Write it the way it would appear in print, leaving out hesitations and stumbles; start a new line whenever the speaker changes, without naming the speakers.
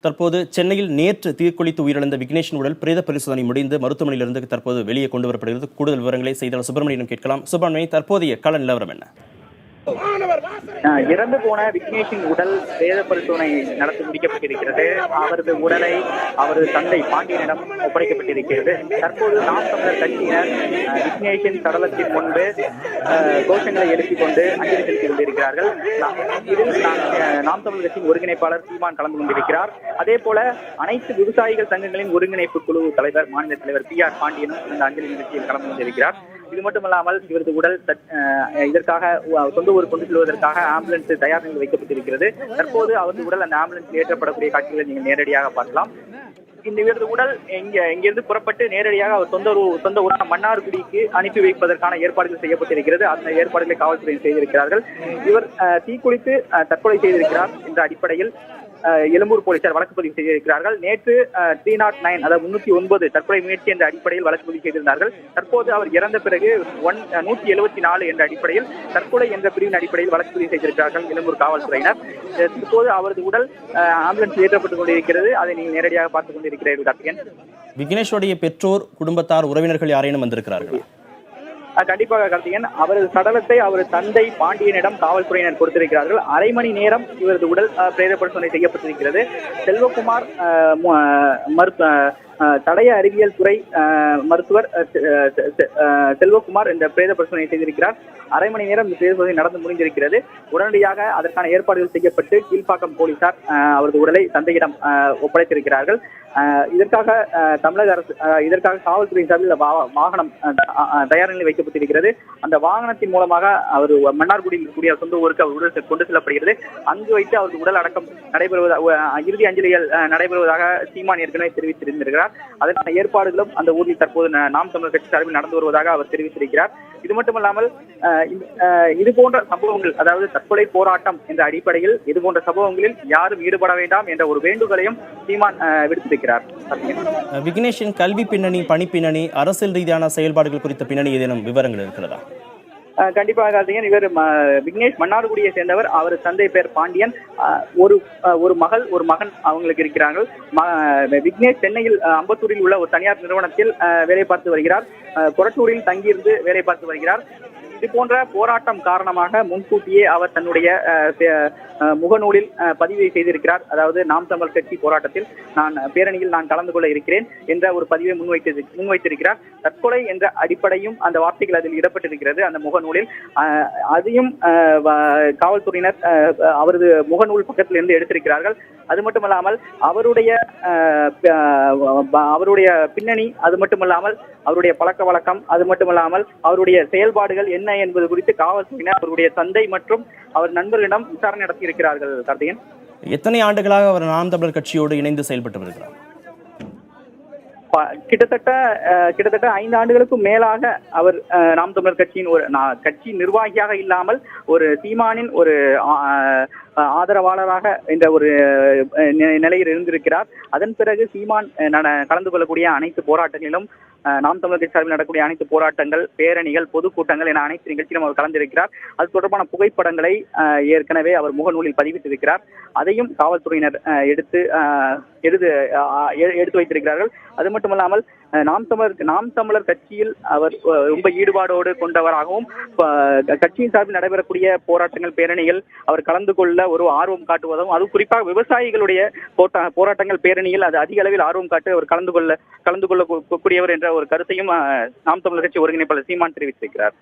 தற்போது சென்னையில் நேற்று தீக்குளித்து உயிரிழந்த விக்னேஷின் உடல் பிரேத பரிசோதனை முடிந்து மருத்துவமனையிலிருந்து தற்போது வெளியே கொண்டு வரப்படுகிறது. கூடுதல் விவரங்களை செய்தியாளர் சுப்பிரமணியன் கேட்கலாம். சுப்பிரமணியன், தற்போதைய கள நிலவரம் என்ன?
இறந்து போன விக்னேஷின் உடல் பிரேத பரிசோதனை நடத்தி முடிக்கப்பட்டிருக்கிறது. அவரது உடலை அவரது தந்தை பாண்டியனிடம் ஒப்படைக்கப்பட்டிருக்கிறது. தற்போது நாம் தமிழர் கட்சியினர் விக்னேஷின் சடலத்தின் முன்பு கோஷங்களை எழுப்பிக் கொண்டு அஞ்சலி செலுத்திக் கொண்டிருக்கிறார்கள். இதில் நாம் தமிழர் கட்சியின் ஒருங்கிணைப்பாளர் சீமான் கலந்து கொண்டிருக்கிறார். அதே போல அனைத்து விவசாயிகள் சங்கங்களின் ஒருங்கிணைப்பு குழு தலைவர் மாநில தலைவர் PR பாண்டியனும் இந்த அஞ்சலி நிகழ்ச்சியில் கலந்து கொண்டிருக்கிறார். இது மட்டுமல்லாமல் இவரது உடல் இதற்காக சொந்த ஊர் கொண்டு செல்வதற்காக ஆம்புலன்ஸ் தயார் நிலையில் வைக்கப்பட்டிருக்கிறது. தற்போது அவரது உடல் அந்த ஆம்புலன்ஸில் ஏற்றப்படக்கூடிய காட்சிகளை நீங்கள் நேரடியாக பார்க்கலாம். இந்த இவரது உடல் இங்கிருந்து புறப்பட்டு நேரடியாக அவர் சொந்த ஊரான மன்னார்குடிக்கு அனுப்பி வைப்பதற்கான ஏற்பாடுகள் செய்யப்பட்டிருக்கிறது. அந்த ஏற்பாடுகளை காவல்துறையில் செய்திருக்கிறார்கள். இவர் தீக்குளித்து தற்கொலை செய்திருக்கிறார் என்ற அடிப்படையில் எழும்பூர் போலீசார் வழக்கு பதிவு செய்திருக்கிறார்கள். நேற்று 309 அதாவது 309 தற்கொலை முயற்சி என்ற அடிப்படையில் வழக்கு பதிவு செய்திருந்தார்கள். தற்போது அவர் இறந்த பிறகு 174 என்ற அடிப்படையில் தற்கொலை என்ற பிரிவின் அடிப்படையில் வழக்கு பதிவு செய்திருக்கிறார்கள் எழும்பூர் காவல்துறையினர். இப்போது அவரது உடல் ஆம்புலன்ஸ் ஏற்றப்பட்டுக் கொண்டிருக்கிறது. அதை நீங்கள் நேரடியாக பார்த்துக் கொண்டிருக்கிறீர்கள் கார்த்திகேயன்.
விக்னேஷோடைய பெற்றோர், குடும்பத்தார், உறவினர்கள் யாரேனும் வந்திருக்கிறார்கள்?
கண்டிப்பாக கார்த்திகேயன். அவரது சடலத்தை அவரது தந்தை பாண்டியனிடம் காவல்துறையினர் கொடுத்திருக்கிறார்கள். அரை மணி நேரம் இவரது உடல் பிரேத பரிசோதனை செய்யப்பட்டிருக்கிறது. செல்வகுமார் தடய அறிவியல் துறை மருத்துவர் செல்வகுமார் இந்த பிரேத பரிசோதனை செய்திருக்கிறார். அரை மணி நேரம் இந்த பிரேத பரிசோதனை நடந்து முடிந்திருக்கிறது. உடனடியாக அதற்கான ஏற்பாடுகள் செய்யப்பட்டு கீழ்ப்பாக்கம் போலீசார் அவரது உடலை தந்தையிடம் ஒப்படைத்திருக்கிறார்கள். இதற்காக தமிழக அரசு இதற்காக காவல்துறை சார்பில் வாகனம் தயார் நிலையில் வைக்கப்பட்டிருக்கிறது. அந்த வாகனத்தின் மூலமாக அவர் மன்னார்குடியில் இருக்கக்கூடிய சொந்த ஊருக்கு அவர் உடல் கொண்டு செல்லப்படுகிறது. அங்கு வைத்து அவரது உடல் அடக்கம் நடைபெறுவதாக இறுதி அஞ்சலிகள் நடைபெறுவதாக சீமான் ஏற்கனவே தெரிவித்திருந்திருக்கிறார். அதற்கான ஏற்பாடுகளும் அந்த ஊரில் தற்போது நாம் தமிழர் கட்சி சார்பில் நடந்து வருவதாக அவர் தெரிவித்திருக்கிறார். இது மட்டுமல்லாமல் இது போன்ற சம்பவங்கள், அதாவது தற்கொலை போராட்டம் என்ற அடிப்படையில் இது போன்ற சம்பவங்களில் யாரும் ஈடுபட வேண்டாம் என்ற ஒரு வேண்டுகோளையும் சீமான் விடுத்திருக்கிறார்.
விக்னேஷின் கல்வி பின்னணி, பணி பின்னணி, அரசியல் ரீதியான செயல்பாடுகள் குறித்த பின்னணி ஏதேனும் விவரங்கள் இருக்கிறதா?
கண்டிப்பாக கார்த்திகேயன். இவர் விக்னேஷ் மன்னார்குடியை சேர்ந்தவர். அவர் தந்தை பேர் பாண்டியன். ஒரு மகள் ஒரு மகன் அவங்களுக்கு இருக்கிறார்கள். விக்னேஷ் சென்னையில் அம்பத்தூரில் உள்ள ஒரு தனியார் நிறுவனத்தில் வேலை பார்த்து வருகிறார். கொரட்டூரில் தங்கியிருந்து வேலை பார்த்து வருகிறார். இது போன்ற போராட்டம் காரணமாக முன்கூட்டியே அவர் தன்னுடைய முகநூலில் பதிவை செய்திருக்கிறார். அதாவது நாம் தமிழர் கட்சி போராட்டத்தில் பேரணியில் நான் கலந்து கொள்ள இருக்கிறேன் என்ற ஒரு பதிவை முன்வைத்திருக்கிறார். தற்கொலை என்ற அடிப்படையும் அந்த வார்த்தைகள் அதில் இடப்பட்டிருக்கிறது அந்த முகநூலில். அதையும் காவல்துறையினர் அவரது முகநூல் பக்கத்தில் இருந்து எடுத்திருக்கிறார்கள். அது மட்டுமல்லாமல் அவருடைய பின்னணி, அது மட்டுமல்லாமல் அவருடைய பழக்க வழக்கம், அது மட்டுமல்லாமல் அவருடைய செயல்பாடுகள் என்ன என்பது குறித்து காவல்துறையினர் அவருடைய தந்தை மற்றும் அவர் நண்பர்களிடம் விசாரணை நடத்தி இருக்கிறார்கள். கார்த்திகேயன்,
எத்தனை ஆண்டுகளாக அவர் நாம் தமிழர் கட்சியோடு இணைந்து செயல்பட்டு வருகிறார்?
கிட்டத்தட்ட 5 ஆண்டுகளுக்கும் மேலாக அவர் நாம் தமிழர் கட்சியின் ஒரு கட்சி நிர்வாகியாக இல்லாமல் ஒரு சீமானின் ஒரு ஆதரவாளராக என்ற ஒரு நிலையில் இருந்திருக்கிறார். அதன் பிறகு சீமான் கலந்து கொள்ளக்கூடிய அனைத்து போராட்டங்களிலும் நாம் தமிழர் கட்சி சார்பில் நடக்கக்கூடிய அனைத்து போராட்டங்கள், பேரணிகள், பொதுக்கூட்டங்கள் என அனைத்து நிகழ்ச்சியிலும் அவர் கலந்திருக்கிறார். அது தொடர்பான புகைப்படங்களை ஏற்கனவே அவர் முகநூலில் பதிவிட்டிருக்கிறார். அதையும் காவல்துறையினர் எடுத்து வைத்திருக்கிறார்கள். அது மட்டுமல்லாமல் நாம் தமிழர் கட்சியில் அவர் ரொம்ப ஈடுபாடோடு கொண்டவராகவும் கட்சியின் சார்பில் நடைபெறக்கூடிய போராட்டங்கள், பேரணிகள் அவர் கலந்து கொள்ள ஒரு ஆர்வம் காட்டுவதும், அது குறிப்பாக விவசாயிகளுடைய போராட்டங்கள், பேரணியில் அது அதிக அளவில் ஆர்வம் காட்டு அவர் கலந்து கொள்ளக்கூடியவர் என்ற ஒரு கருத்தையும் நாம் தமிழர் கட்சி ஒருங்கிணைப்பாளர் சீமான் தெரிவித்திருக்கிறார்.